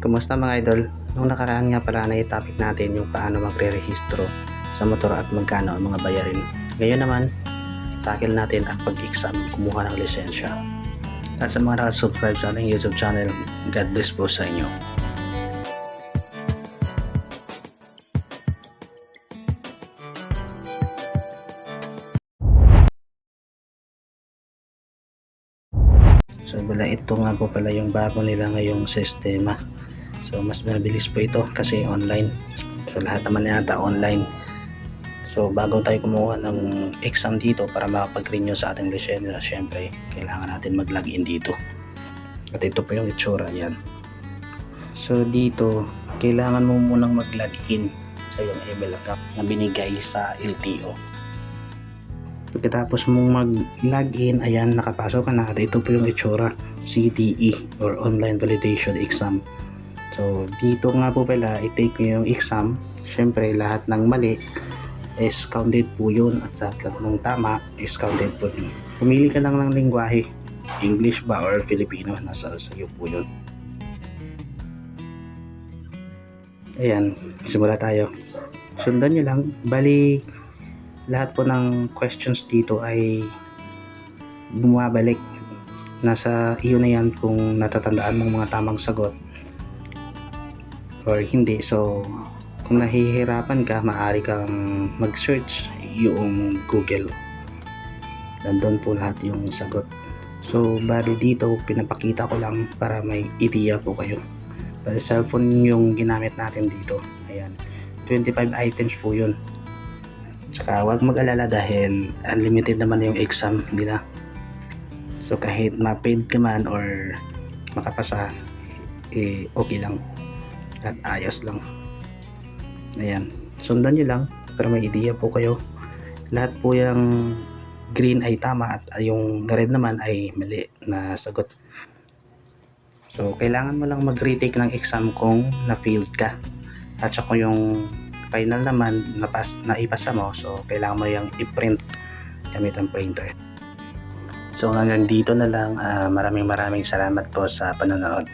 Kumusta mga idol? Nung nakaraan nga pala na topic natin yung paano magre-rehistro sa motor at magkano ang mga bayarin. Ngayon naman, itakil natin ang pag-exam kumuha ng lisensya. At sa mga nakasubscribe sa ating YouTube channel, God bless po sa inyo. So ito nga po pala yung bago nila ngayong sistema. So mas mabilis po ito kasi online. So lahat naman yata online. So bago tayo kumuha ng exam dito para makapag-renew sa ating lisensya, syempre kailangan natin mag-login dito. At ito po yung itsura yan. So dito kailangan mo munang mag-login sa iyong email account na binigay sa LTO. Pagkatapos mong mag-login, ayan, nakapasok ka na at ito po yung itsura, CTE or Online Validation Exam. So dito nga po pala i-take nyo yung exam. Syempre lahat ng mali is counted po yun at lahat ng tama is counted po din. Pumili ka lang ng lingwahe, English ba or Filipino, nasa iyo po yun. Ayan, simula tayo. Sundan nyo lang, bali lahat po ng questions dito ay bumabalik. Nasa iyo na yan kung natatandaan mong mga tamang sagot or hindi. So kung nahihirapan ka, maaari kang mag-search yung Google. Nandun po lahat yung sagot. So bali dito pinapakita ko lang para may idea po kayo. Bali cellphone yung ginamit natin dito. Ayan, 25 items po yun. Tsaka huwag mag-alala dahil unlimited naman yung exam nila. So kahit ma-paid ka man or makapasa, okay lang at ayos lang. Ayan, sundan nyo lang para may idea po kayo. Lahat po yung green ay tama at yung red naman ay mali na sagot. So kailangan mo lang mag-retake ng exam kung na-failed ka. At saka yung final naman na ipasa mo, so kailangan mo yung i-print gamit ang printer. So hanggang dito na lang. Maraming salamat po sa panonood.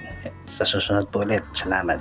Sa susunod po ulit, salamat.